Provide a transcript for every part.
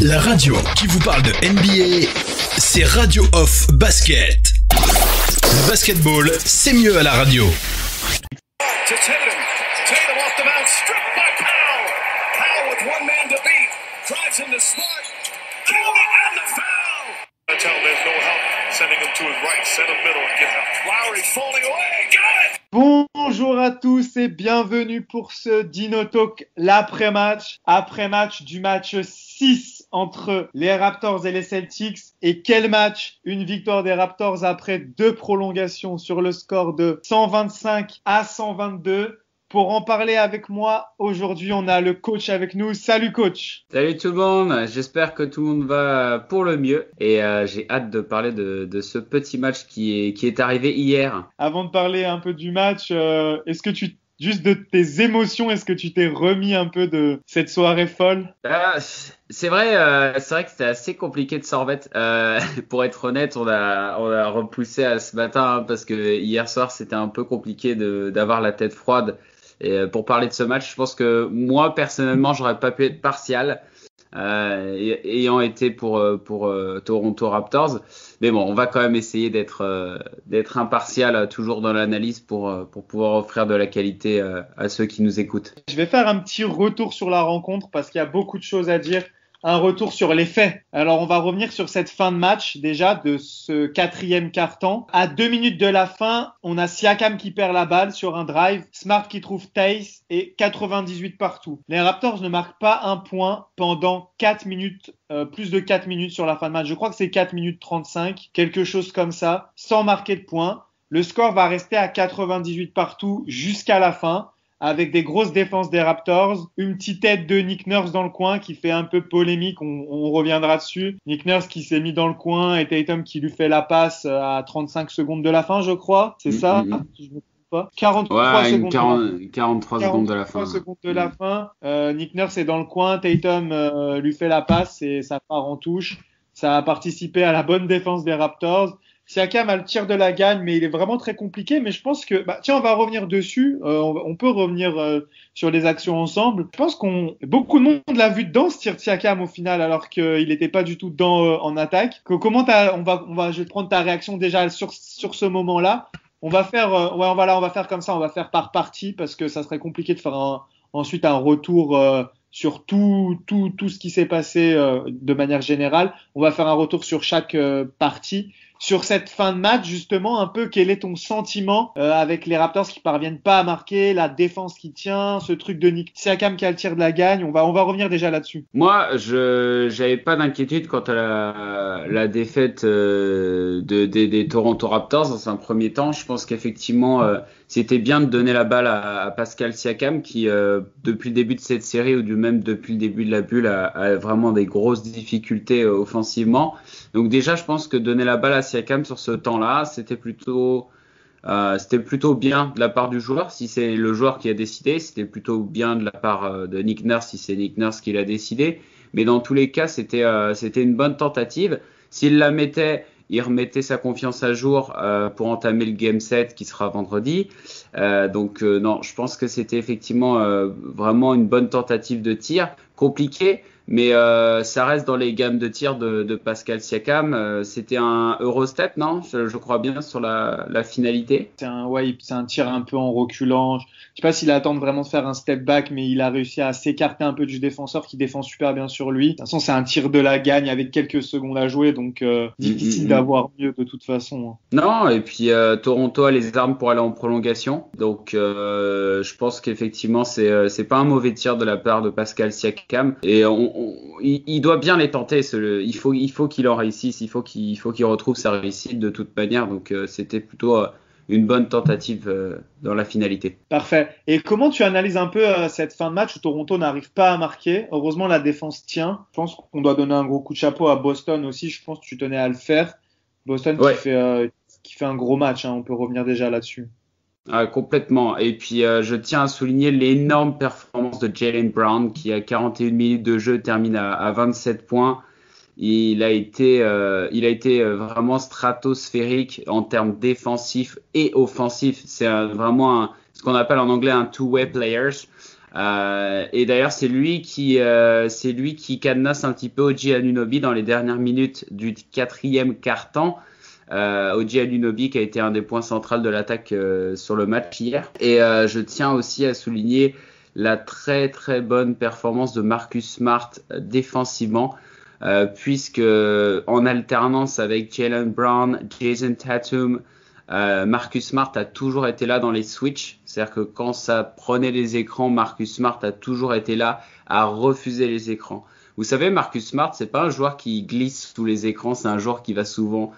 La radio qui vous parle de NBA, c'est Radio Off Basket. Le basketball, c'est mieux à la radio. Tatum off the mound, stripped by Powell. Powell with one man to beat. Drives into Smart. And the foul. That's how there's no help. Sending him to his right, center middle, and give help. Lowry's falling away. Got it! Bonjour à tous et bienvenue pour ce Dino Talk, l'après-match. Après-match du match 6 entre les Raptors et les Celtics. Et quel match! Une victoire des Raptors après 2 prolongations sur le score de 125 à 122. Pour en parler avec moi, aujourd'hui, on a le coach avec nous. Salut coach! Salut tout le monde, j'espère que tout le monde va pour le mieux et j'ai hâte de parler de ce petit match qui est arrivé hier. Avant de parler un peu du match, est-ce que juste de tes émotions, est-ce que tu t'es remis un peu de cette soirée folle? C'est vrai que c'était assez compliqué de s'en remettre. Pour être honnête, on a repoussé à ce matin parce que hier soir c'était un peu compliqué d'avoir la tête froide. Et pour parler de ce match, je pense que moi personnellement, j'aurais pas pu être partial, ayant été pour Toronto Raptors. Mais bon, on va quand même essayer d'être impartial toujours dans l'analyse pour pouvoir offrir de la qualité à ceux qui nous écoutent. Je vais faire un petit retour sur la rencontre parce qu'il y a beaucoup de choses à dire. Un retour sur les faits. Alors, on va revenir sur cette fin de match, déjà, de ce 4e quart-temps. À 2 minutes de la fin, on a Siakam qui perd la balle sur un drive, Smart qui trouve Theis et 98 partout. Les Raptors ne marquent pas un point pendant 4 minutes, plus de 4 minutes sur la fin de match. Je crois que c'est 4 minutes 35, quelque chose comme ça, sans marquer de points. Le score va rester à 98 partout jusqu'à la fin, avec des grosses défenses des Raptors, une petite aide de Nick Nurse dans le coin qui fait un peu polémique, on reviendra dessus. Nick Nurse qui s'est mis dans le coin et Tatum qui lui fait la passe à 35 secondes de la fin, je crois. C'est ça? Si je me trompe pas. 43 secondes de la fin. Secondes de la fin. Nick Nurse est dans le coin, Tatum lui fait la passe et ça part en touche. Ça a participé à la bonne défense des Raptors. Siakam a le tir de la gagne, mais il est vraiment très compliqué. Mais je pense que, on va revenir dessus. On peut revenir sur les actions ensemble. Je pense beaucoup de monde l'a vu dedans ce tir de Siakam au final, alors qu'il n'était pas du tout dedans en attaque. Je vais prendre ta réaction déjà sur ce moment-là. On va faire comme ça. On va faire par partie parce que ça serait compliqué de faire ensuite un retour sur tout ce qui s'est passé de manière générale. On va faire un retour sur chaque partie. Sur cette fin de match, justement, un peu, quel est ton sentiment avec les Raptors qui parviennent pas à marquer, la défense qui tient, ce truc de Nick Siakam qui a le tir de la gagne? On va revenir déjà là-dessus. Moi, j'avais pas d'inquiétude quant à la défaite des Toronto Raptors dans un premier temps. Je pense qu'effectivement, c'était bien de donner la balle à Pascal Siakam qui, depuis le début de cette série ou même depuis le début de la bulle, a vraiment des grosses difficultés offensivement. Donc déjà, je pense que donner la balle à Siakam sur ce temps-là, c'était plutôt bien de la part du joueur. Si c'est le joueur qui a décidé, c'était plutôt bien de la part de Nick Nurse si c'est Nick Nurse qui l'a décidé. Mais dans tous les cas, c'était une bonne tentative. S'il la mettait, il remettait sa confiance à jour pour entamer le Game 7 qui sera vendredi. Non, je pense que c'était effectivement vraiment une bonne tentative de tir. Compliqué, mais ça reste dans les gammes de tir de Pascal Siakam. C'était un Eurostep, non? Je crois bien sur la finalité. C'est un tir un peu en reculant. Je sais pas s'il attend vraiment de faire un step back, mais il a réussi à s'écarter un peu du défenseur qui défend super bien sur lui. De toute façon, c'est un tir de la gagne avec quelques secondes à jouer, donc difficile d'avoir mieux de toute façon. Non, et puis Toronto a les armes pour aller en prolongation. Donc je pense qu'effectivement c'est pas un mauvais tir de la part de Pascal Siakam et il doit bien les tenter. Il faut qu'il en réussisse, il faut qu'il retrouve sa réussite de toute manière. Donc c'était plutôt une bonne tentative dans la finalité. Parfait. Et comment tu analyses un peu cette fin de match où Toronto n'arrive pas à marquer? Heureusement, la défense tient. Je pense qu'on doit donner un gros coup de chapeau à Boston aussi. Je pense que tu tenais à le faire. Boston qui fait un gros match. On peut revenir déjà là-dessus. Complètement. Et puis je tiens à souligner l'énorme performance de Jaylen Brown qui à 41 minutes de jeu termine à 27 points. Il a été vraiment stratosphérique en termes défensifs et offensifs. C'est vraiment ce qu'on appelle en anglais un two-way players. Et d'ailleurs, c'est lui qui cadenasse un petit peu OG Anunoby dans les dernières minutes du 4e quart-temps. OG Anunoby qui a été un des points centraux de l'attaque sur le match hier. Et je tiens aussi à souligner la très très bonne performance de Marcus Smart défensivement, puisque en alternance avec Jaylen Brown, Jason Tatum, Marcus Smart a toujours été là dans les switches. C'est-à-dire que quand ça prenait les écrans, Marcus Smart a toujours été là à refuser les écrans. Vous savez, Marcus Smart, c'est pas un joueur qui glisse sous les écrans, c'est un joueur qui va souvent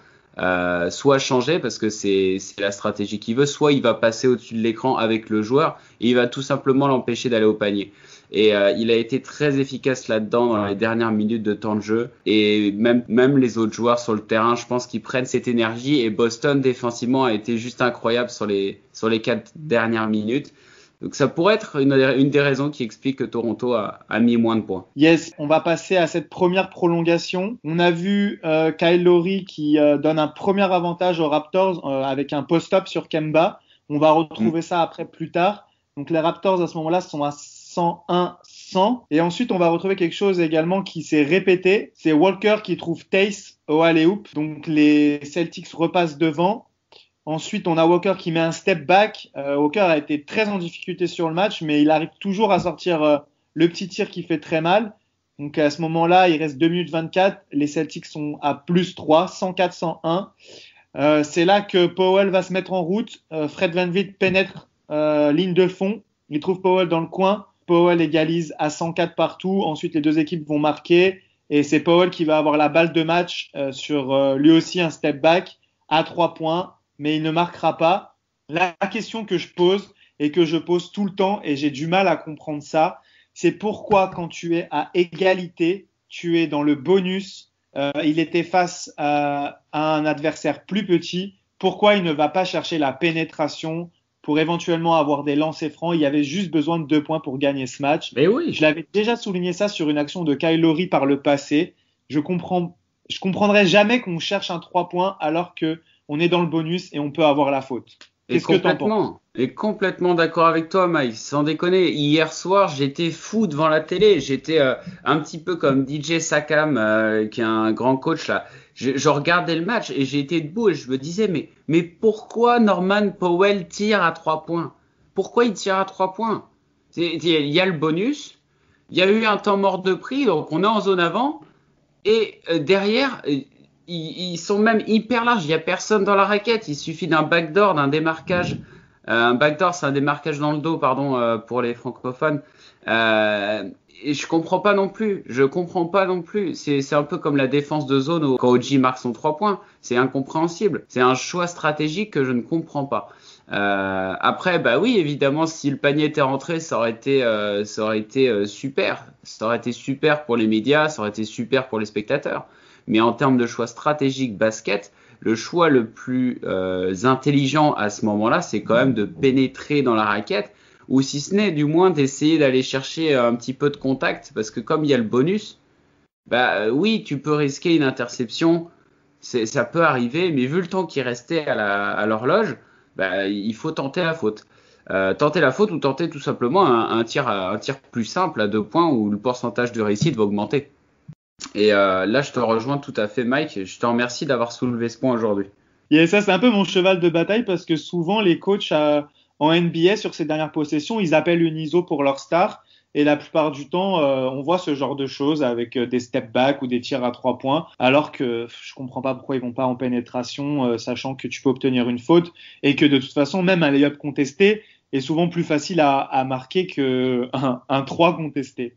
soit changer parce que c'est la stratégie qu'il veut, soit il va passer au-dessus de l'écran avec le joueur et il va tout simplement l'empêcher d'aller au panier. Et il a été très efficace là-dedans dans les dernières minutes de temps de jeu. Et même les autres joueurs sur le terrain, je pense qu'ils prennent cette énergie. Et Boston défensivement a été juste incroyable sur les 4 dernières minutes. Donc ça pourrait être une des raisons qui explique que Toronto a mis moins de points. Yes, on va passer à cette première prolongation. On a vu Kyle Lowry qui donne un premier avantage aux Raptors avec un post-up sur Kemba. On va retrouver ça après plus tard. Donc les Raptors à ce moment-là sont à 101-100. Et ensuite, on va retrouver quelque chose également qui s'est répété. C'est Walker qui trouve Tace au alley-oop. Donc les Celtics repassent devant. Ensuite, on a Walker qui met un step back. Walker a été très en difficulté sur le match, mais il arrive toujours à sortir le petit tir qui fait très mal. Donc à ce moment-là, il reste 2 minutes 24. Les Celtics sont à plus 3, 104-101. C'est là que Powell va se mettre en route. Fred VanVleet pénètre ligne de fond. Il trouve Powell dans le coin. Powell égalise à 104 partout. Ensuite, les deux équipes vont marquer. Et c'est Powell qui va avoir la balle de match sur lui aussi un step back à 3 points. Mais il ne marquera pas. La question que je pose et que je pose tout le temps, et j'ai du mal à comprendre ça, c'est pourquoi quand tu es à égalité, tu es dans le bonus, il était face à un adversaire plus petit, pourquoi il ne va pas chercher la pénétration pour éventuellement avoir des lancers francs? Il y avait juste besoin de 2 points pour gagner ce match. Mais oui. Je l'avais déjà souligné ça sur une action de Kyle Lowry par le passé. Je comprendrais jamais qu'on cherche un 3 points alors que on est dans le bonus et on peut avoir la faute. Qu'est-ce que t'en penses? Et complètement d'accord avec toi, Mike. Sans déconner, hier soir, j'étais fou devant la télé. J'étais un petit peu comme DJ Sakam, qui est un grand coach là. Je regardais le match et j'ai été debout et je me disais, mais pourquoi Norman Powell tire à 3 points? Pourquoi il tire à 3 points? Il y a le bonus, il y a eu un temps mort de prix, donc on est en zone avant et derrière... Ils sont même hyper larges, il n'y a personne dans la raquette, il suffit d'un backdoor, d'un démarquage. Un backdoor, c'est un démarquage dans le dos, pardon, pour les francophones. Et je comprends pas non plus. C'est un peu comme la défense de zone quand OG marque son 3 points. C'est incompréhensible. C'est un choix stratégique que je ne comprends pas. Après, bah oui, évidemment, si le panier était rentré, ça aurait été super. Ça aurait été super pour les médias, ça aurait été super pour les spectateurs. Mais en termes de choix stratégique basket, le choix le plus intelligent à ce moment-là, c'est quand même de pénétrer dans la raquette, ou si ce n'est du moins d'essayer d'aller chercher un petit peu de contact, parce que comme il y a le bonus, bah oui, tu peux risquer une interception, ça peut arriver, mais vu le temps qui restait à l'horloge, bah il faut tenter la faute. Tenter la faute ou tenter tout simplement un tir plus simple à 2 points où le pourcentage de réussite va augmenter. Et là, je te rejoins tout à fait, Mike. Je te remercie d'avoir soulevé ce point aujourd'hui. Et ça, c'est un peu mon cheval de bataille parce que souvent, les coachs en NBA, sur ces dernières possessions, ils appellent une ISO pour leur star. Et la plupart du temps, on voit ce genre de choses avec des step back ou des tirs à 3 points. Alors que je comprends pas pourquoi ils vont pas en pénétration, sachant que tu peux obtenir une faute. Et que de toute façon, même un lay-up contesté est souvent plus facile à marquer qu'un 3 contesté.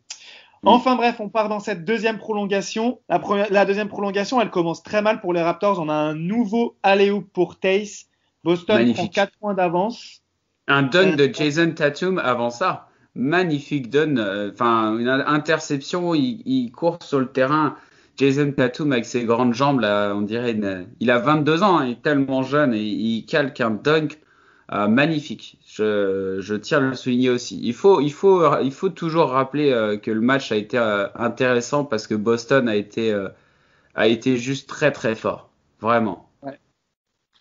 Enfin bref, on part dans cette deuxième prolongation. La deuxième prolongation, elle commence très mal pour les Raptors. On a un nouveau alley-oop pour Tace. Boston Magnifique. prend 4 points d'avance. Un dunk de Jason Tatum avant ça. Magnifique dunk. Une interception. Il court sur le terrain. Jason Tatum avec ses grandes jambes, là, on dirait. Il a 22 ans. Il est tellement jeune et il calque un dunk. Magnifique. Je tiens à le souligner aussi. Il faut toujours rappeler que le match a été intéressant parce que Boston a été juste très très fort, vraiment. Ouais.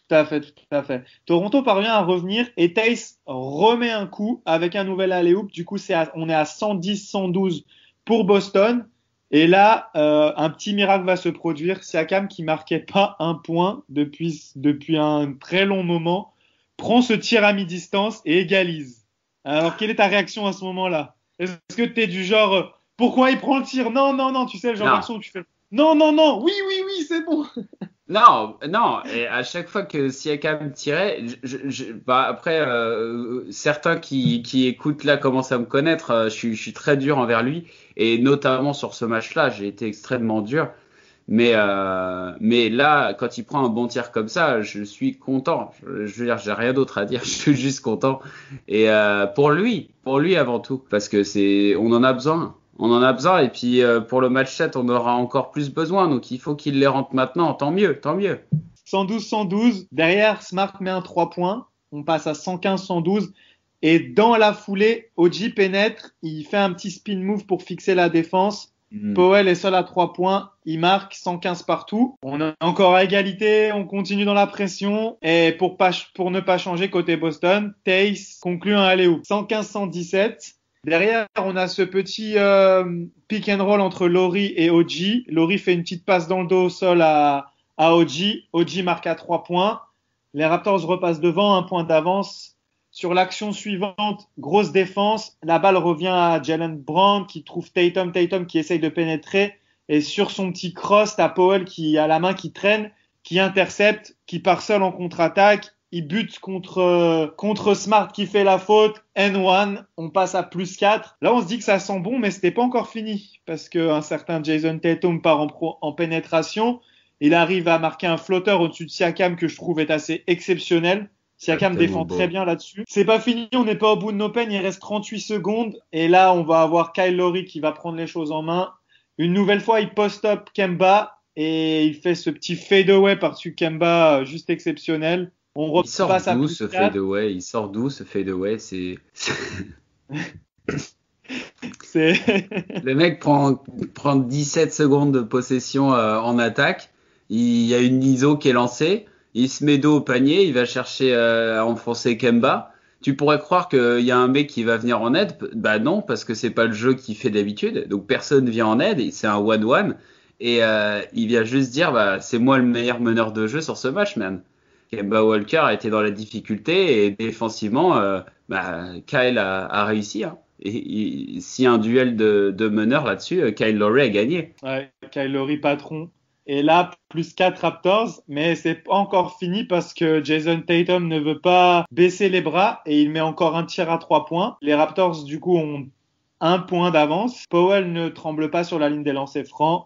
Tout à fait, tout à fait. Toronto parvient à revenir et Tace remet un coup avec un nouvel alley-oop. Du coup, on est à 110-112 pour Boston. Et là, un petit miracle va se produire. Siakam, qui marquait pas un point depuis un très long moment, prend ce tir à mi-distance et égalise. Alors, quelle est ta réaction à ce moment-là? Est-ce que tu es du genre, pourquoi il prend le tir? Non, non, non, tu sais, le genre d'action où tu fais, non, non, non, oui, oui, oui, c'est bon. Non, non, et à chaque fois que Siakam tirait, après, certains qui écoutent là commencent à me connaître, je suis très dur envers lui, et notamment sur ce match-là, j'ai été extrêmement dur. Mais là, quand il prend un bon tir comme ça, je suis content. Je veux dire, j'ai rien d'autre à dire, je suis juste content. Et pour lui avant tout, parce que on en a besoin. On en a besoin, et puis pour le match 7, on aura encore plus besoin, donc il faut qu'il les rentre maintenant, tant mieux, tant mieux. 112-112, derrière Smart met un 3 points, on passe à 115-112, et dans la foulée, OG pénètre, il fait un petit spin move pour fixer la défense. Powell est seul à 3 points, il marque 115 partout. On est encore à égalité, on continue dans la pression, et pour ne pas changer côté Boston, Tace conclut un alley-oop. 115-117. Derrière, on a ce petit pick and roll entre Laurie et OG. Laurie fait une petite passe dans le dos au sol à OG. OG marque à 3 points. Les Raptors repassent devant, 1 point d'avance. Sur l'action suivante, grosse défense. La balle revient à Jalen Brown qui trouve Tatum qui essaye de pénétrer. Et sur son petit cross, t'as Powell qui a la main qui traîne, qui intercepte, qui part seul en contre-attaque. Il bute contre Smart qui fait la faute. N1, on passe à plus 4. Là, on se dit que ça sent bon, mais c'était pas encore fini. Parce qu'un certain Jason Tatum part en pénétration. Il arrive à marquer un flotteur au-dessus de Siakam que je trouve est assez exceptionnel. Siakam défend très bien là-dessus. C'est pas fini, on n'est pas au bout de nos peines. Il reste 38 secondes. Et là, on va avoir Kyle Lowry qui va prendre les choses en main. Une nouvelle fois, il post-up Kemba. Et il fait ce petit fade-away par-dessus Kemba, juste exceptionnel. Il sort d'où ce fadeaway? Il sort d'où ce fadeaway? Le mec prend 17 secondes de possession en attaque. Il y a une ISO qui est lancée. Il se met dos au panier. Il va chercher à enfoncer Kemba. Tu pourrais croire qu'il y a un mec qui va venir en aide. Bah non, parce que c'est pas le jeu qu'il fait d'habitude. Donc personne vient en aide. C'est un 1-1. Et il vient juste dire, bah c'est moi le meilleur meneur de jeu sur ce match, man. Kemba Walker a été dans la difficulté et défensivement, Kyle a réussi. Hein. Et s'il y a un duel de meneurs là-dessus, Kyle Lowry a gagné. Ouais, Kyle Lowry patron. Et là, plus 4 Raptors, mais c'est pas encore fini parce que Jason Tatum ne veut pas baisser les bras et il met encore un tir à 3 points. Les Raptors, du coup, ont 1 point d'avance. Powell ne tremble pas sur la ligne des lancers francs.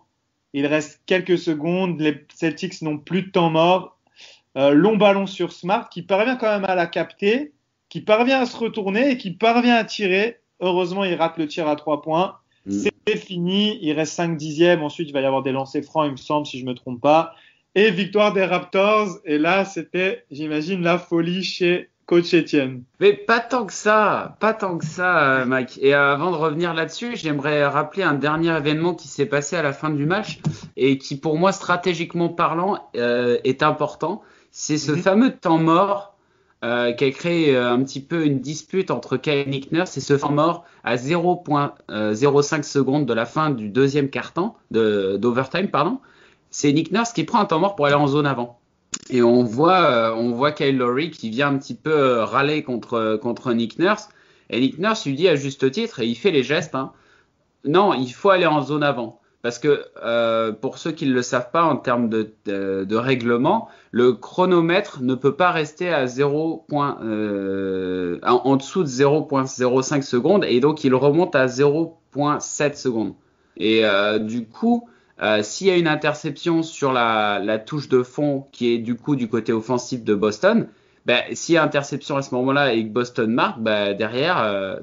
Il reste quelques secondes. Les Celtics n'ont plus de temps mort. Long ballon sur Smart qui parvient quand même à la capter, qui parvient à se retourner et qui parvient à tirer. Heureusement, il rate le tir à 3 points. C'est fini. Il reste 5 dixièmes. Ensuite, il va y avoir des lancers francs, il me semble, si je me trompe pas. Et victoire des Raptors. Et là, c'était, j'imagine, la folie chez Coach Etienne. Mais pas tant que ça, Mike. Et avant de revenir là-dessus, j'aimerais rappeler un dernier événement qui s'est passé à la fin du match et qui, pour moi, stratégiquement parlant, est important. C'est ce fameux temps mort qui a créé un petit peu une dispute entre Kyle et Nick Nurse. C'est ce temps mort à 0.05 secondes de la fin du deuxième quart-temps d'overtime, pardon. C'est Nick Nurse qui prend un temps mort pour aller en zone avant. Et on voit Kyle Lowry qui vient un petit peu râler contre Nick Nurse. Et Nick Nurse lui dit à juste titre, et il fait les gestes, hein, non, il faut aller en zone avant. Parce que pour ceux qui ne le savent pas en termes de règlement, le chronomètre ne peut pas rester à en dessous de 0.05 secondes et donc il remonte à 0.7 secondes. Et du coup, s'il y a une interception sur la touche de fond qui est du coup du côté offensif de Boston, s'il y a interception à ce moment-là et que Boston marque, derrière,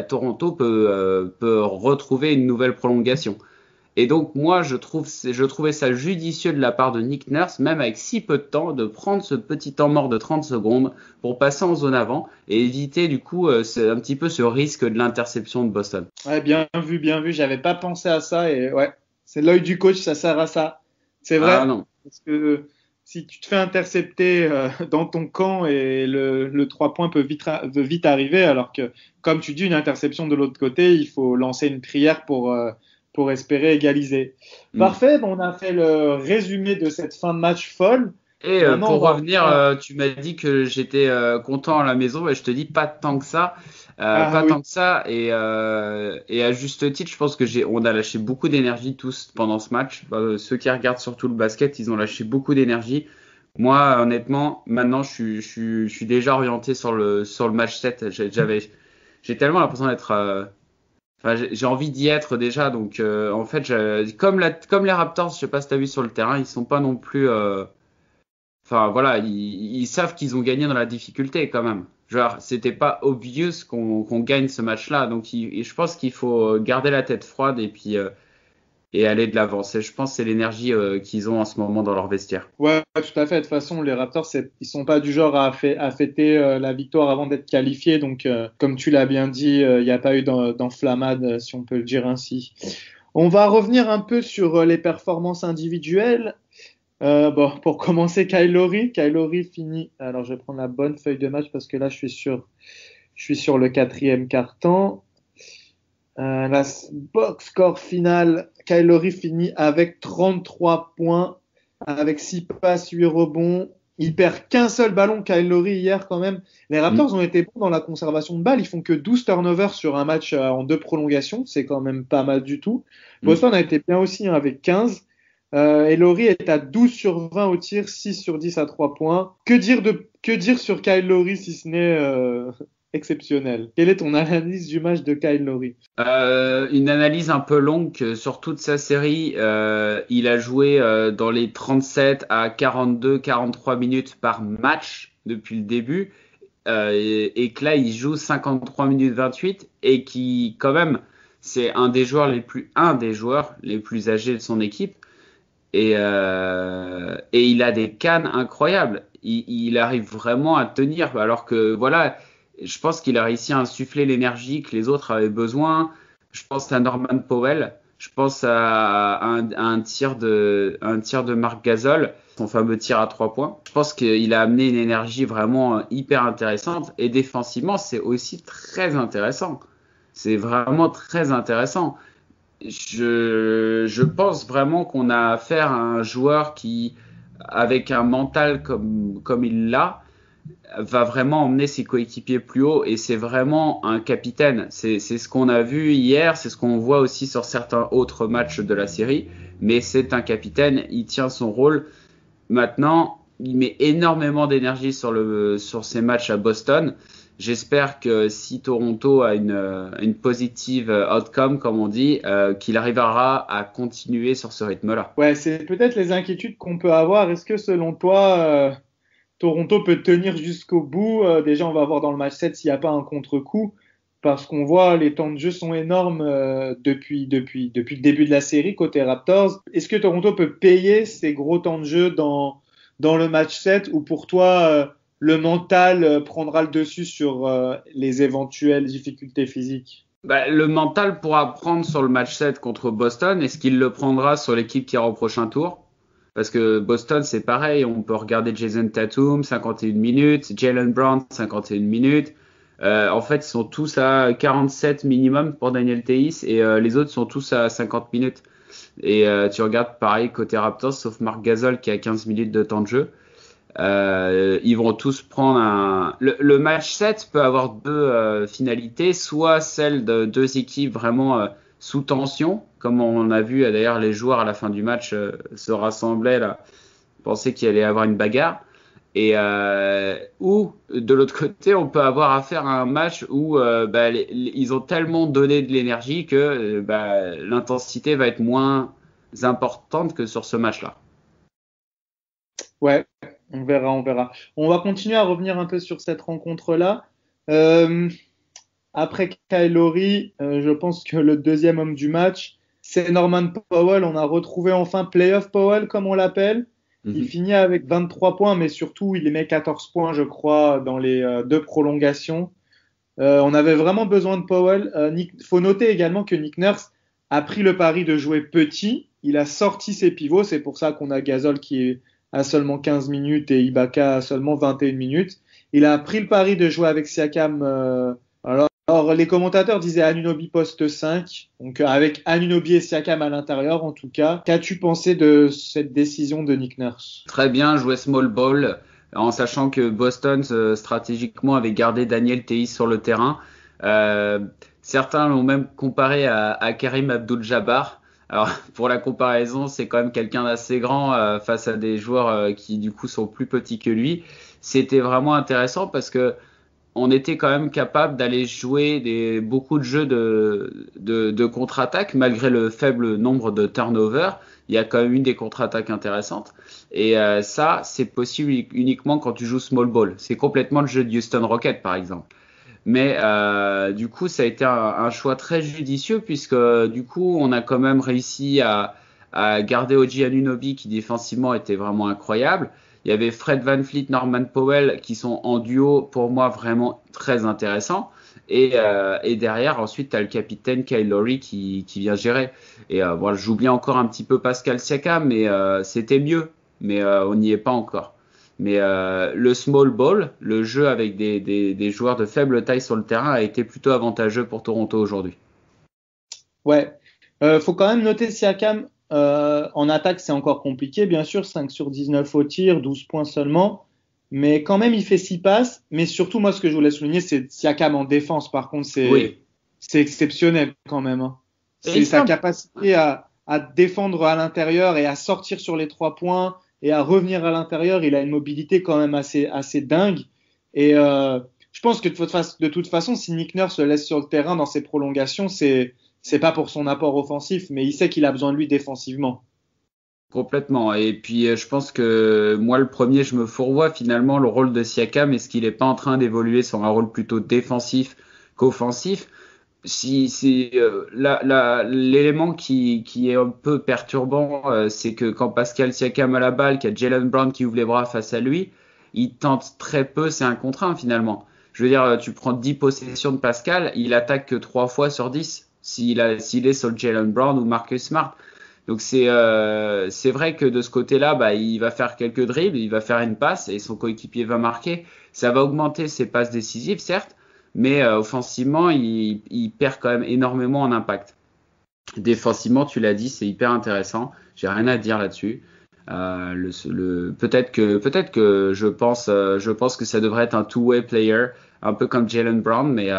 Toronto peut retrouver une nouvelle prolongation. Et donc moi je trouvais ça judicieux de la part de Nick Nurse, même avec si peu de temps, de prendre ce petit temps mort de 30 secondes pour passer en zone avant et éviter du coup un petit peu ce risque de l'interception de Boston. Ouais, bien vu, j'avais pas pensé à ça et ouais, c'est l'œil du coach, ça sert à ça. C'est vrai. Ah non. Parce que si tu te fais intercepter dans ton camp et le 3 points peut vite arriver, alors que, comme tu dis, une interception de l'autre côté, il faut lancer une prière pour espérer égaliser. Parfait, on a fait le résumé de cette fin de match folle. Et pour revenir, tu m'as dit que j'étais content à la maison, et je te dis pas tant que ça. Tant que ça, et à juste titre, je pense que on a lâché beaucoup d'énergie tous pendant ce match. Ceux qui regardent surtout le basket, ils ont lâché beaucoup d'énergie. Moi, honnêtement, maintenant, je suis déjà orienté sur le match 7. J'ai tellement l'impression d'être, j'ai envie d'y être déjà. Donc, en fait, comme les Raptors, je sais pas si t'as vu sur le terrain, ils sont pas non plus. Enfin voilà, ils savent qu'ils ont gagné dans la difficulté quand même. Genre, c'était pas obvious qu'on gagne ce match-là. Donc, je pense qu'il faut garder la tête froide et aller de l'avant. Je pense que c'est l'énergie qu'ils ont en ce moment dans leur vestiaire. Ouais, tout à fait. De toute façon, les Raptors, ils sont pas du genre à fêter la victoire avant d'être qualifiés. Donc, comme tu l'as bien dit, il n'y a pas eu d'enflammade, si on peut le dire ainsi. On va revenir un peu sur les performances individuelles. Pour commencer, Kyle Lowry. Kyle Lowry finit. Alors, je vais prendre la bonne feuille de match parce que là, je suis sur le 4e quart-temps. La box score final, Kyle Lowry finit avec 33 points, avec 6 passes, 8 rebonds. Il perd qu'un seul ballon, Kyle Lowry, hier quand même. Les Raptors ont été bons dans la conservation de balles. Ils font que 12 turnovers sur un match en 2 prolongations. C'est quand même pas mal du tout. Boston a été bien aussi avec 15. Et Lowry est à 12 sur 20 au tir, 6 sur 10 à 3 points. Que dire sur Kyle Lowry si ce n'est exceptionnel? Quelle est ton analyse du match de Kyle Lowry? Une analyse un peu longue sur toute sa série. Il a joué dans les 37 à 42, 43 minutes par match depuis le début. Et que là, il joue 53 minutes 28 et qui, quand même, c'est un des joueurs les plus âgés de son équipe. Et il a des cannes incroyables. Il arrive vraiment à tenir. Alors que voilà, je pense qu'il a réussi à insuffler l'énergie que les autres avaient besoin. Je pense à Norman Powell. Je pense à un tir de Marc Gasol, son fameux tir à 3 points. Je pense qu'il a amené une énergie vraiment hyper intéressante. Et défensivement, c'est aussi très intéressant. C'est vraiment très intéressant. Je pense vraiment qu'on a affaire à un joueur qui, avec un mental comme il l'a, va vraiment emmener ses coéquipiers plus haut, et c'est vraiment un capitaine. C'est ce qu'on a vu hier, c'est ce qu'on voit aussi sur certains autres matchs de la série, mais c'est un capitaine, il tient son rôle. Maintenant, il met énormément d'énergie sur ses matchs à Boston. J'espère que si Toronto a une positive outcome, comme on dit, qu'il arrivera à continuer sur ce rythme-là. Ouais, c'est peut-être les inquiétudes qu'on peut avoir. Est-ce que selon toi, Toronto peut tenir jusqu'au bout? Déjà, on va voir dans le match 7 s'il n'y a pas un contre-coup, parce qu'on voit les temps de jeu sont énormes depuis le début de la série côté Raptors. Est-ce que Toronto peut payer ces gros temps de jeu dans le match 7, ou pour toi le mental prendra le dessus sur les éventuelles difficultés physiques? Le mental pourra prendre sur le match 7 contre Boston. Est-ce qu'il le prendra sur l'équipe qui ira au prochain tour? Parce que Boston, c'est pareil. On peut regarder Jason Tatum, 51 minutes. Jaylen Brown, 51 minutes. En fait, ils sont tous à 47 minimum pour Daniel Theis, et les autres sont tous à 50 minutes. Et tu regardes pareil côté Raptors, sauf Marc Gasol qui a 15 minutes de temps de jeu. Ils vont tous prendre le match 7 peut avoir deux finalités, soit celle de deux équipes vraiment sous tension, comme on a vu d'ailleurs les joueurs à la fin du match se rassemblaient là, pensaient qu'il allait y avoir une bagarre, et ou de l'autre côté on peut avoir affaire à un match où ils ont tellement donné de l'énergie que l'intensité va être moins importante que sur ce match-là. Ouais, on verra. On va continuer à revenir un peu sur cette rencontre-là. Après Kyle Lowry, je pense que le deuxième homme du match, c'est Norman Powell. On a retrouvé enfin Playoff Powell, comme on l'appelle. Il finit avec 23 points, mais surtout, il met 14 points, je crois, dans les deux prolongations. On avait vraiment besoin de Powell. Faut noter également que Nick Nurse a pris le pari de jouer petit. Il a sorti ses pivots. C'est pour ça qu'on a Gasol qui est à seulement 15 minutes et Ibaka à seulement 21 minutes. Il a pris le pari de jouer avec Siakam. Alors, les commentateurs disaient Anunoby poste 5, donc avec Anunoby et Siakam à l'intérieur en tout cas. Qu'as-tu pensé de cette décision de Nick Nurse? Très bien joué small ball, en sachant que Boston stratégiquement avait gardé Daniel Theis sur le terrain. Certains l'ont même comparé à Karim Abdul-Jabbar. Alors pour la comparaison, c'est quand même quelqu'un d'assez grand face à des joueurs qui du coup sont plus petits que lui. C'était vraiment intéressant parce que on était quand même capable d'aller jouer beaucoup de jeux de contre-attaque malgré le faible nombre de turnovers. Il y a quand même eu des contre-attaques intéressantes. Et ça, c'est possible uniquement quand tu joues small ball. C'est complètement le jeu de Houston Rockets, par exemple. Mais du coup, ça a été un choix très judicieux puisque du coup, on a quand même réussi à garder OG Anunoby qui défensivement était vraiment incroyable. Il y avait Fred VanVleet, Norman Powell qui sont en duo pour moi vraiment très intéressants. Et derrière, ensuite, tu as le capitaine Kyle Lowry qui vient gérer. Et voilà, j'oublie encore un petit peu Pascal Siakam, mais c'était mieux. Mais on n'y est pas encore. Mais le small ball, le jeu avec des joueurs de faible taille sur le terrain a été plutôt avantageux pour Toronto aujourd'hui. Ouais, faut quand même noter Siakam. En attaque, c'est encore compliqué, bien sûr, 5 sur 19 au tir, 12 points seulement. Mais quand même, il fait 6 passes. Mais surtout, moi, ce que je voulais souligner, c'est Siakam en défense. Par contre, c'est exceptionnel quand même. Hein. C'est sa capacité à défendre à l'intérieur et à sortir sur les 3 points et à revenir à l'intérieur. Il a une mobilité quand même assez dingue. Et je pense que de toute façon, si Nick Nurse le laisse sur le terrain dans ses prolongations, c'est pas pour son apport offensif, mais il sait qu'il a besoin de lui défensivement. Complètement. Et puis, je pense que moi, le premier, je me fourvoie finalement le rôle de Siakam. Est-ce qu'il n'est pas en train d'évoluer sur un rôle plutôt défensif qu'offensif? L'élément qui est un peu perturbant, c'est que quand Pascal Siakam a la balle, qu'il y a Jaylen Brown qui ouvre les bras face à lui, il tente très peu, c'est un contre 1 finalement. Je veux dire, tu prends 10 possessions de Pascal, il attaque que 3 fois sur 10 s'il est sur Jaylen Brown ou Marcus Smart. Donc c'est vrai que de ce côté-là, bah, il va faire quelques dribbles, il va faire une passe et son coéquipier va marquer. Ça va augmenter ses passes décisives, certes, mais offensivement, il perd quand même énormément en impact. Défensivement, tu l'as dit, c'est hyper intéressant. J'ai rien à dire là-dessus. Peut-être que je pense que ça devrait être un two-way player, un peu comme Jaylen Brown, mais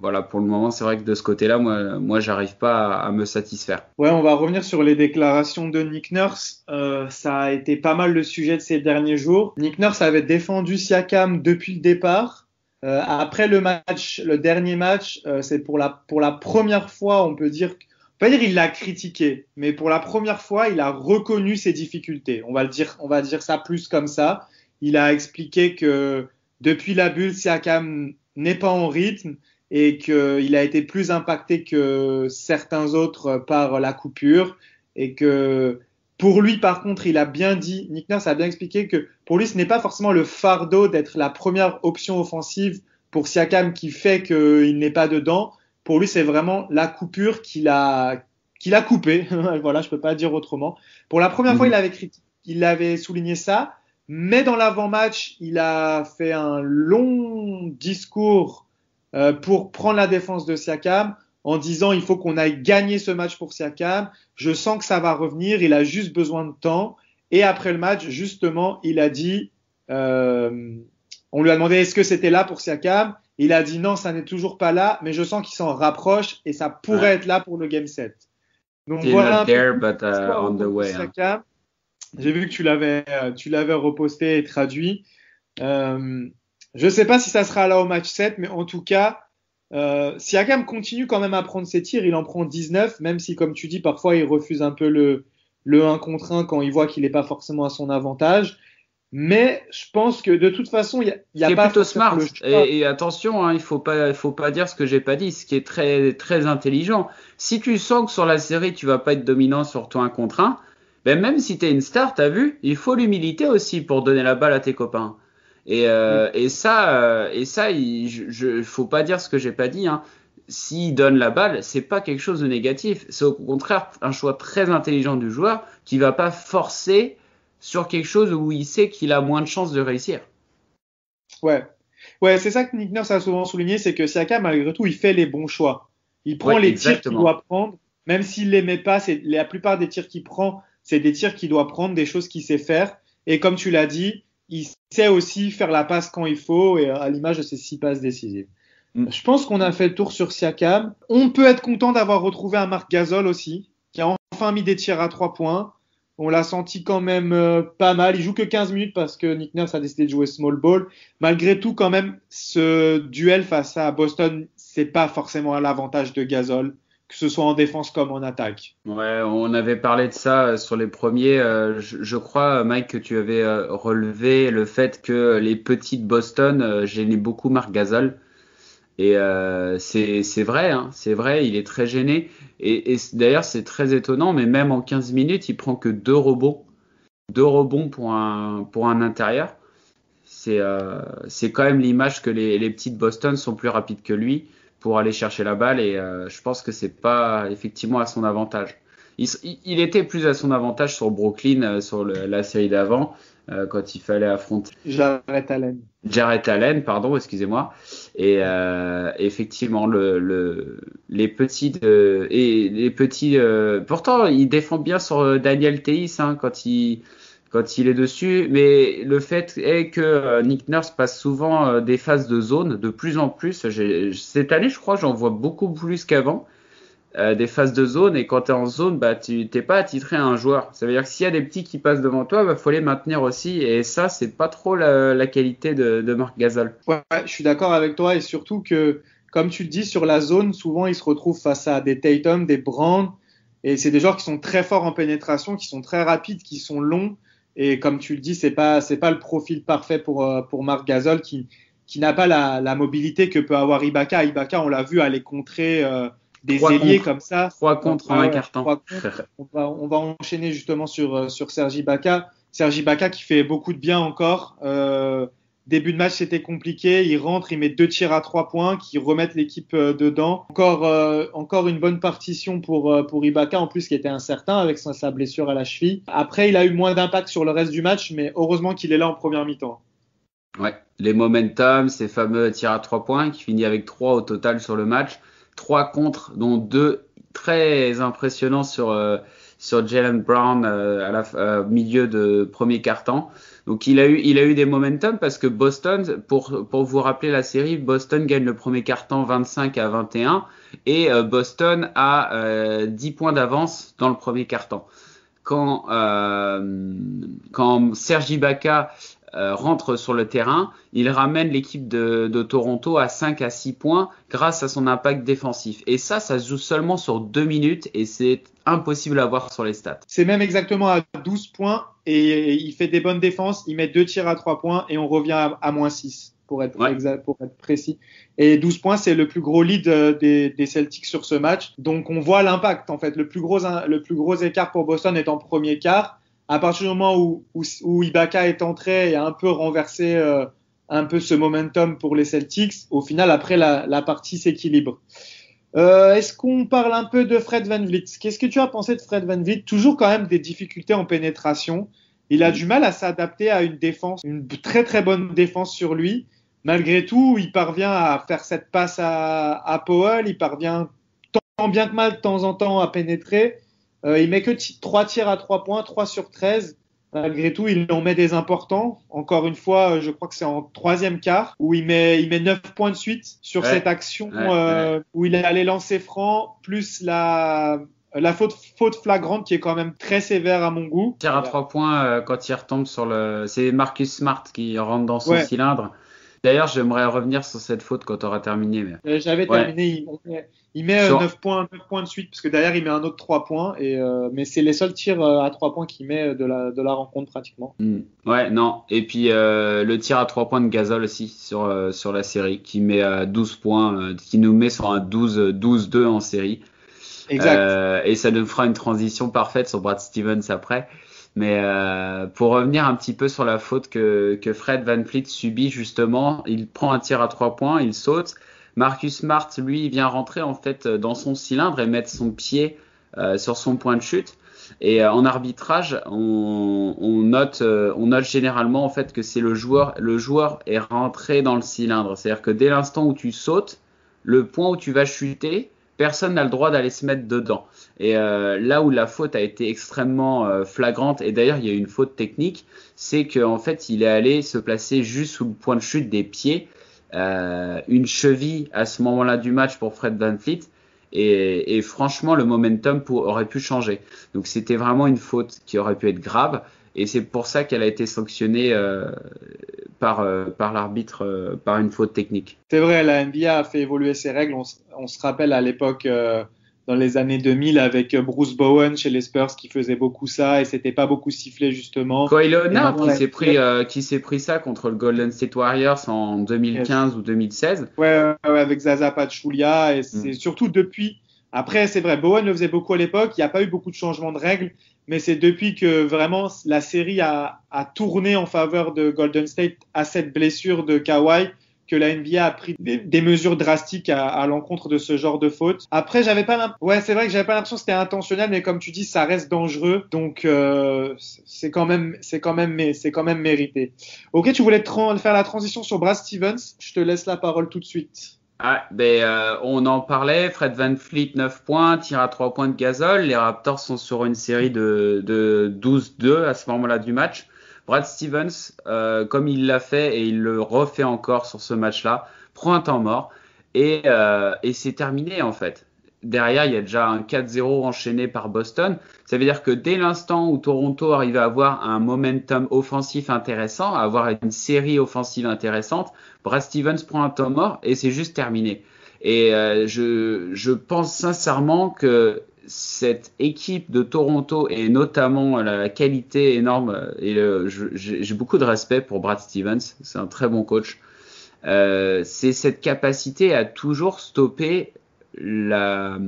voilà, pour le moment, c'est vrai que de ce côté-là, moi, j'arrive pas à me satisfaire. Ouais, on va revenir sur les déclarations de Nick Nurse. Ça a été pas mal le sujet de ces derniers jours. Nick Nurse avait défendu Siakam depuis le départ. Après le dernier match, c'est pour la première fois, on peut dire il l'a critiqué, mais pour la première fois, il a reconnu ses difficultés. On va dire ça plus comme ça. Il a expliqué que depuis la bulle, Siakam n'est pas en rythme et qu'il a été plus impacté que certains autres par la coupure et que pour lui, par contre, il a bien dit, Nick Nurse a bien expliqué que pour lui, ce n'est pas forcément le fardeau d'être la première option offensive pour Siakam qui fait qu'il n'est pas dedans. Pour lui, c'est vraiment la coupure qu'il a coupée. Voilà, je peux pas dire autrement. Pour la première fois, il avait souligné ça, mais dans l'avant-match, il a fait un long discours pour prendre la défense de Siakam en disant il faut qu'on aille gagner ce match pour Siakam. Je sens que ça va revenir. Il a juste besoin de temps. Et après le match, justement, il a dit, on lui a demandé est-ce que c'était là pour Siakam. Il a dit non, ça n'est toujours pas là, mais je sens qu'il s'en rapproche et ça pourrait être là pour le Game 7. Donc Still voilà not there, but on the way. J'ai vu que tu l'avais reposté et traduit. Je sais pas si ça sera là au match 7, mais en tout cas, Siakam continue quand même à prendre ses tirs. Il en prend 19, même si, comme tu dis, parfois il refuse un peu le 1 contre 1 quand il voit qu'il n'est pas forcément à son avantage. Mais je pense que de toute façon, il y a pas plutôt smart. Et attention, hein, il faut pas dire ce que j'ai pas dit, ce qui est très très intelligent. Si tu sens que sur la série tu vas pas être dominant sur toi 1 contre 1, ben même si t'es une star, t'as vu, il faut l'humilité aussi pour donner la balle à tes copains. Et ça, faut pas dire ce que j'ai pas dit. Hein. S'il donne la balle, c'est pas quelque chose de négatif. C'est au contraire un choix très intelligent du joueur qui va pas forcer sur quelque chose où il sait qu'il a moins de chances de réussir. Ouais. Ouais, c'est ça que Nick Nurse a souvent souligné, c'est que Siakam, malgré tout, il fait les bons choix. Il prend les tirs qu'il doit prendre, même s'il les met pas. La plupart des tirs qu'il prend, c'est des tirs qu'il doit prendre, des choses qu'il sait faire. Et comme tu l'as dit, il sait aussi faire la passe quand il faut, et à l'image de ses 6 passes décisives. Je pense qu'on a fait le tour sur Siakam. On peut être content d'avoir retrouvé un Marc Gasol aussi, qui a enfin mis des tirs à 3 points. On l'a senti quand même pas mal. Il joue que 15 minutes parce que Nick Nurse a décidé de jouer small ball. Malgré tout, quand même, ce duel face à Boston, c'est pas forcément à l'avantage de Gasol, que ce soit en défense comme en attaque. Ouais, on avait parlé de ça sur les premiers. Je crois, Mike, que tu avais relevé le fait que les petits de Boston gênaient beaucoup Marc Gasol. Et c'est vrai, hein, c'est vrai, il est très gêné. Et d'ailleurs, c'est très étonnant, mais même en 15 minutes, il prend que 2 rebonds. 2 rebonds pour un intérieur. C'est quand même l'image que les petits de Boston sont plus rapides que lui pour aller chercher la balle. Et je pense que c'est pas effectivement à son avantage. Il était plus à son avantage sur Brooklyn, sur la série d'avant, quand il fallait affronter Jarrett Allen, pardon, excusez-moi. Et effectivement, les petits pourtant il défend bien sur Daniel Theis quand il est dessus, mais le fait est que Nick Nurse passe souvent des phases de zone de plus en plus. Cette année, je crois, j'en vois beaucoup plus qu'avant. Des phases de zone, et quand tu es en zone, bah tu t'es pas attitré à un joueur. Ça veut dire que s'il y a des petits qui passent devant toi, bah faut les maintenir aussi, et ça c'est pas trop la qualité de Marc Gasol. Ouais, je suis d'accord avec toi, et surtout que, comme tu le dis, sur la zone, souvent il se retrouve face à des Tatum, des Brand, et c'est des joueurs qui sont très forts en pénétration, qui sont très rapides, qui sont longs, et comme tu le dis, c'est pas le profil parfait pour Marc Gasol, qui n'a pas la mobilité que peut avoir Ibaka. Ibaka, on l'a vu aller contrer des ailiers comme ça. 3 contre en un quart temps. On va enchaîner justement sur Serge Ibaka. Serge Ibaka qui fait beaucoup de bien encore. Début de match, c'était compliqué. Il rentre, il met 2 tirs à 3 points qui remettent l'équipe dedans. Encore une bonne partition pour Ibaka, en plus qui était incertain avec sa blessure à la cheville. Après, il a eu moins d'impact sur le reste du match, mais heureusement qu'il est là en première mi-temps. Ouais, les momentum, ces fameux tirs à 3 points qui finit avec 3 au total sur le match. 3 contre, dont 2 très impressionnants sur Jaylen Brown milieu de premier quart-temps. Donc il a eu des momentum parce que Boston, pour vous rappeler la série, Boston gagne le premier quart-temps 25-21 et Boston a 10 points d'avance dans le premier quart-temps. Quand Serge Ibaka rentre sur le terrain, il ramène l'équipe de Toronto à 5 à 6 points grâce à son impact défensif. Et ça se joue seulement sur 2 minutes et c'est impossible à voir sur les stats. C'est même exactement à 12 points et il fait des bonnes défenses, il met 2 tirs à 3 points et on revient à moins 6 pour être précis. Et 12 points, c'est le plus gros lead des Celtics sur ce match. Donc on voit l'impact en fait. Le plus gros écart pour Boston est en premier quart. À partir du moment où Ibaka est entré et a un peu renversé un peu ce momentum pour les Celtics, au final, après, la partie s'équilibre. Est-ce qu'on parle un peu de Fred VanVleet? Qu'est-ce que tu as pensé de Fred VanVleet? Toujours quand même des difficultés en pénétration. Il a du mal à s'adapter à une défense, une très très bonne défense sur lui. Malgré tout, il parvient à faire cette passe à Powell, il parvient tant bien que mal de temps en temps à pénétrer. Il met que 3 tirs à 3 points, 3 sur 13. Malgré tout, il en met des importants. Encore une fois, je crois que c'est en troisième quart où il met 9 points de suite sur cette action où il est allé lancer franc, plus la faute flagrante qui est quand même très sévère à mon goût. Tir à 3 points quand il retombe c'est Marcus Smart qui rentre dans son cylindre. D'ailleurs, j'aimerais revenir sur cette faute quand tu auras terminé. Mais... J'avais terminé. Il met 9 points de suite, parce que derrière, il met un autre 3 points. Mais c'est les seuls tirs à 3 points qu'il met de la rencontre, pratiquement. Ouais, non. Et puis, le tir à 3 points de Gasol aussi, sur la série, qui met 12 points, qui nous met sur un 12-2 en série. Exact. Et ça nous fera une transition parfaite sur Brad Stevens après. Mais pour revenir un petit peu sur la faute que Fred VanVleet subit justement, il prend un tir à 3 points, il saute. Marcus Smart, lui, vient rentrer en fait dans son cylindre et mettre son pied sur son point de chute. Et en arbitrage, on note généralement en fait que c'est le joueur est rentré dans le cylindre. C'est-à-dire que dès l'instant où tu sautes, le point où tu vas chuter, personne n'a le droit d'aller se mettre dedans. Et là où la faute a été extrêmement flagrante, et d'ailleurs il y a eu une faute technique, c'est qu'en fait il est allé se placer juste sous le point de chute des pieds, une cheville à ce moment-là du match pour Fred VanVleet. Et franchement, le momentum aurait pu changer. Donc c'était vraiment une faute qui aurait pu être grave. Et c'est pour ça qu'elle a été sanctionnée par l'arbitre par une faute technique. C'est vrai, la NBA a fait évoluer ses règles. On se rappelle à l'époque, dans les années 2000, avec Bruce Bowen chez les Spurs qui faisait beaucoup ça et c'était pas beaucoup sifflé justement. Kawhi Leonard qui s'est pris ça contre le Golden State Warriors en 2015 ou 2016. Ouais, avec Zaza Pachulia et c'est surtout depuis. Après, c'est vrai, Bowen le faisait beaucoup à l'époque. Il n'y a pas eu beaucoup de changements de règles, mais c'est depuis que vraiment la série a tourné en faveur de Golden State à cette blessure de Kawhi que la NBA a pris des mesures drastiques à l'encontre de ce genre de faute. Après, c'est vrai que j'avais pas l'impression que c'était intentionnel, mais comme tu dis, ça reste dangereux, donc c'est quand même mérité. Ok, tu voulais faire la transition sur Brad Stevens. Je te laisse la parole tout de suite. On en parlait, Fred VanVleet 9 points, tir à 3 points de Gasol. Les Raptors sont sur une série de 12-2 à ce moment-là du match. Brad Stevens, comme il l'a fait et il le refait encore sur ce match-là, prend un temps mort et c'est terminé en fait. Derrière, il y a déjà un 4-0 enchaîné par Boston. Ça veut dire que dès l'instant où Toronto arrive à avoir un momentum offensif intéressant, à avoir une série offensive intéressante, Brad Stevens prend un temps mort et c'est juste terminé. Et je pense sincèrement que cette équipe de Toronto et notamment la qualité énorme et j'ai beaucoup de respect pour Brad Stevens, c'est un très bon coach. C'est cette capacité à toujours stopper un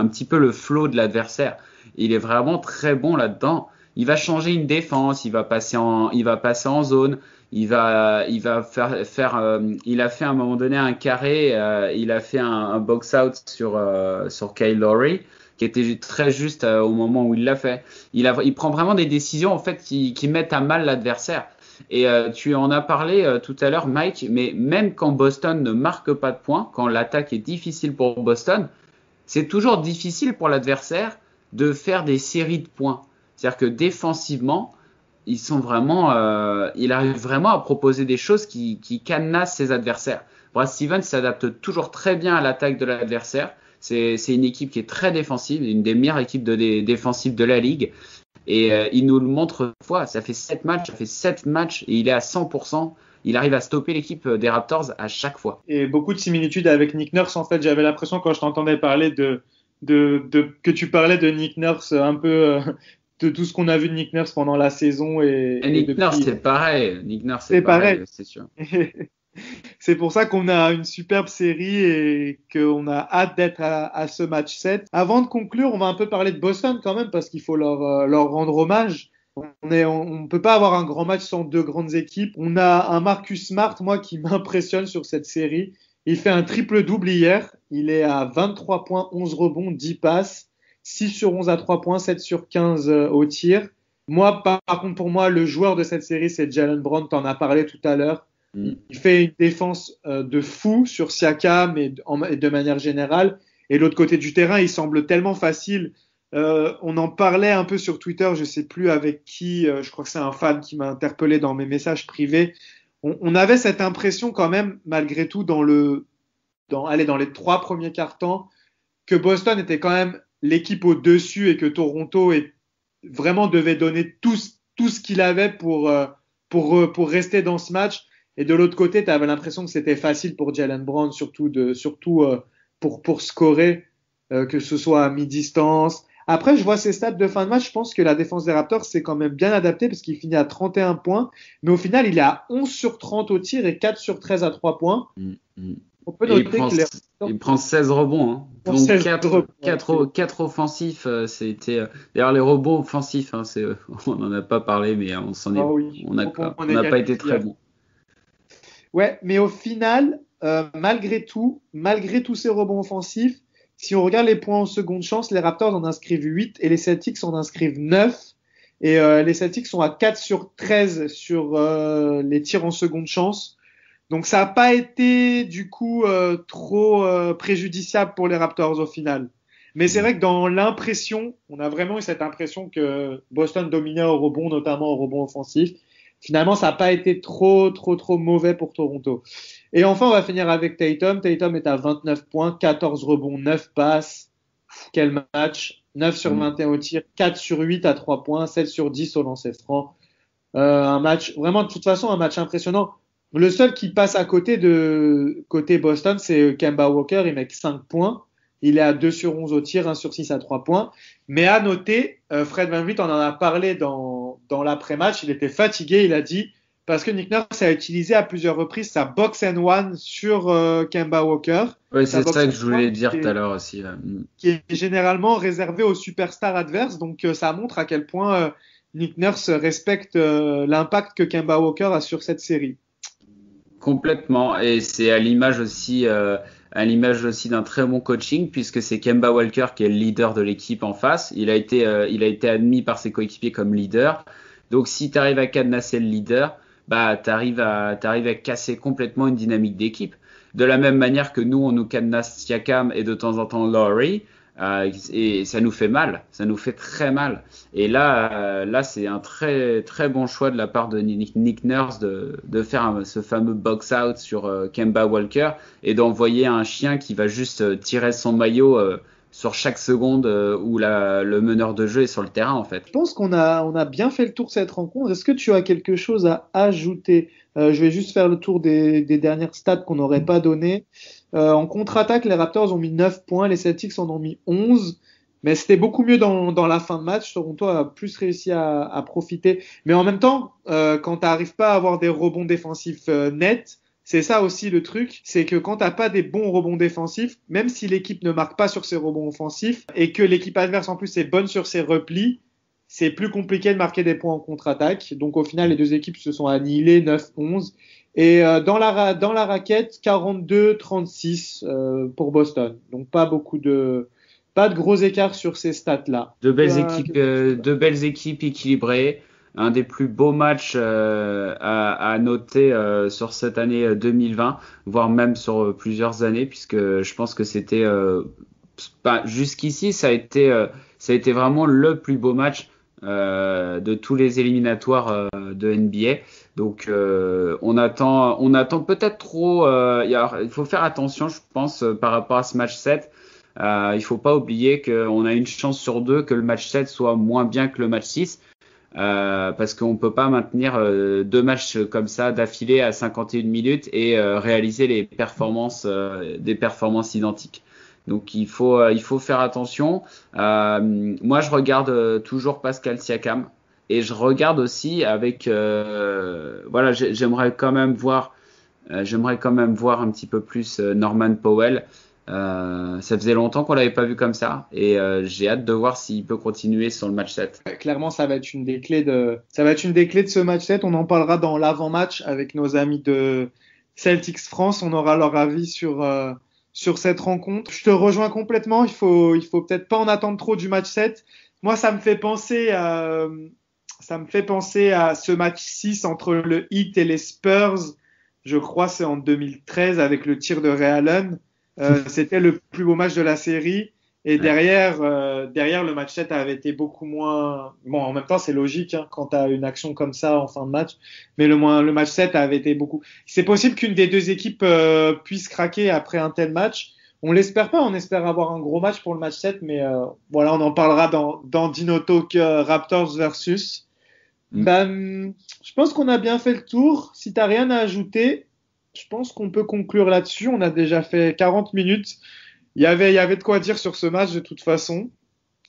petit peu le flow de l'adversaire. Il est vraiment très bon là-dedans. Il va changer une défense, il va passer en zone, il a fait à un moment donné un carré, il a fait un box out sur Kyle Lowry qui était très juste au moment où il l'a fait. Il prend vraiment des décisions en fait qui mettent à mal l'adversaire. Et tu en as parlé tout à l'heure, Mike, mais même quand Boston ne marque pas de points, quand l'attaque est difficile pour Boston, c'est toujours difficile pour l'adversaire de faire des séries de points. C'est-à-dire que défensivement, il arrive vraiment à proposer des choses qui cadenassent ses adversaires. Brad Stevens s'adapte toujours très bien à l'attaque de l'adversaire. C'est une équipe qui est très défensive, une des meilleures équipes défensives de la ligue. Et il nous le montre une fois, ça fait 7 matchs et il est à 100%. Il arrive à stopper l'équipe des Raptors à chaque fois. Et beaucoup de similitudes avec Nick Nurse. En fait, j'avais l'impression quand je t'entendais parler que tu parlais de Nick Nurse un peu de tout ce qu'on a vu de Nick Nurse pendant la saison. Et Nick Nurse, c'est pareil. Nick Nurse, c'est pareil, c'est sûr. C'est pour ça qu'on a une superbe série et qu'on a hâte d'être à ce match 7. Avant de conclure, on va un peu parler de Boston quand même parce qu'il faut leur rendre hommage. On peut pas avoir un grand match sans deux grandes équipes. On a un Marcus Smart, moi, qui m'impressionne sur cette série. Il fait un triple-double hier. Il est à 23 points, 11 rebonds, 10 passes, 6 sur 11 à 3 points, 7 sur 15 au tir. Moi, par contre, pour moi, le joueur de cette série, c'est Jaylen Brown. T'en as parlé tout à l'heure. Il fait une défense de fou sur Siakam et de manière générale. Et l'autre côté du terrain, il semble tellement facile. On en parlait un peu sur Twitter, je sais plus avec qui, je crois que c'est un fan qui m'a interpellé dans mes messages privés. On avait cette impression quand même, malgré tout, dans les 3 premiers quarts-temps, que Boston était quand même l'équipe au-dessus et que Toronto vraiment devait donner tout ce qu'il avait pour rester dans ce match. Et de l'autre côté, tu avais l'impression que c'était facile pour Jaylen Brown, surtout pour scorer, que ce soit à mi-distance. Après, je vois ces stats de fin de match. Je pense que la défense des Raptors s'est quand même bien adaptée parce qu'il finit à 31 points. Mais au final, il est à 11 sur 30 au tir et 4 sur 13 à 3 points. On peut noter il prend 16 rebonds. Hein. Donc 4 offensifs. D'ailleurs, les rebonds offensifs, on n'en a pas parlé, mais on n'a pas été très bon. Ouais, mais au final, malgré tous ces rebonds offensifs, Si on regarde les points en seconde chance, les Raptors en inscrivent 8 et les Celtics en inscrivent 9. Et les Celtics sont à 4 sur 13 sur les tirs en seconde chance. Donc ça n'a pas été du coup trop préjudiciable pour les Raptors au final. Mais c'est vrai que dans l'impression, on a vraiment eu cette impression que Boston dominait au rebond, notamment au rebond offensif. Finalement, ça n'a pas été trop mauvais pour Toronto. Et enfin, on va finir avec Tatum. Tatum est à 29 points, 14 rebonds, 9 passes. Quel match! 9 sur 21 au tir, 4 sur 8 à 3 points, 7 sur 10 au lancer franc. Un match, vraiment, de toute façon, un match impressionnant. Le seul qui passe à côté côté Boston, c'est Kemba Walker. Il met 5 points. Il est à 2 sur 11 au tir, 1 sur 6 à 3 points. Mais à noter, Fred VanVleet, on en a parlé dans l'après-match, il était fatigué, il a dit, parce que Nick Nurse a utilisé à plusieurs reprises sa box and one sur Kemba Walker. Oui, c'est ça que je voulais dire tout à l'heure aussi. Là. Qui est généralement réservé aux superstars adverses, donc ça montre à quel point Nick Nurse respecte l'impact que Kemba Walker a sur cette série. Complètement, et c'est à l'image aussi d'un très bon coaching, puisque c'est Kemba Walker qui est le leader de l'équipe en face. Il a été admis par ses coéquipiers comme leader. Donc si tu arrives à cadenasser le leader, bah t'arrives à casser complètement une dynamique d'équipe. De la même manière que nous on nous cadenasse Siakam et de temps en temps Lowry, et ça nous fait mal, ça nous fait très mal. Et là c'est un très très bon choix de la part de Nick Nurse de faire ce fameux box out sur Kemba Walker et d'envoyer un chien qui va juste tirer son maillot sur chaque seconde où le meneur de jeu est sur le terrain en fait. Je pense qu'on a bien fait le tour de cette rencontre. Est-ce que tu as quelque chose à ajouter? Je vais juste faire le tour des dernières stats qu'on n'aurait pas données. En contre-attaque, les Raptors ont mis 9 points, les Celtics en ont mis 11. Mais c'était beaucoup mieux dans la fin de match. Toronto a plus réussi à profiter. Mais en même temps, quand tu n'arrives pas à avoir des rebonds défensifs nets, c'est ça aussi le truc, c'est que quand t'as pas des bons rebonds défensifs, même si l'équipe ne marque pas sur ses rebonds offensifs et que l'équipe adverse en plus est bonne sur ses replis, c'est plus compliqué de marquer des points en contre-attaque. Donc au final, les deux équipes se sont annihilées 9-11. Et dans la raquette, 42-36 pour Boston. Donc pas de gros écarts sur ces stats-là. Deux belles équipes équilibrées. Un des plus beaux matchs à noter sur cette année 2020, voire même sur plusieurs années, puisque je pense que c'était jusqu'ici ça a été vraiment le plus beau match de tous les éliminatoires de NBA. Donc on attend peut-être trop. Il faut faire attention, je pense, par rapport à ce match 7. Il faut pas oublier qu'on a une chance sur 2 que le match 7 soit moins bien que le match 6. Parce qu'on peut pas maintenir 2 matchs comme ça d'affilée à 51 minutes et réaliser des performances identiques. Donc il faut faire attention. Moi je regarde toujours Pascal Siakam et je regarde aussi avec j'aimerais quand même voir un petit peu plus Norman Powell. Ça faisait longtemps qu'on l'avait pas vu comme ça et j'ai hâte de voir s'il peut continuer sur le match 7. Clairement, ça va être une des clés de ce match 7. On en parlera dans l'avant-match avec nos amis de Celtics France. On aura leur avis sur cette rencontre. Je te rejoins complètement. Il faut peut-être pas en attendre trop du match 7. Moi, ça me fait penser à ce match 6 entre le Heat et les Spurs. Je crois c'est en 2013 avec le tir de Ray Allen. C'était le plus beau match de la série et derrière le match 7 avait été beaucoup moins bon. En même temps c'est logique quand t'as une action comme ça en fin de match, mais le match 7 avait été beaucoup. C'est possible qu'une des deux équipes puisse craquer après un tel match. On l'espère pas, on espère avoir un gros match pour le match 7, mais voilà, on en parlera dans Dino Talk Raptors versus. Je pense qu'on a bien fait le tour. Si t'as rien à ajouter, je pense qu'on peut conclure là-dessus. On a déjà fait 40 minutes. Il y avait de quoi dire sur ce match de toute façon.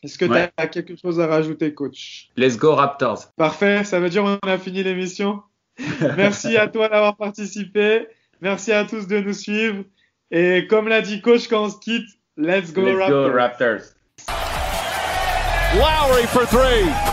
Est-ce que tu as quelque chose à rajouter, coach? Let's go Raptors. Parfait, ça veut dire qu'on a fini l'émission. Merci à toi d'avoir participé. Merci à tous de nous suivre. Et comme l'a dit coach quand on se quitte, let's go Raptors. Lowry for 3.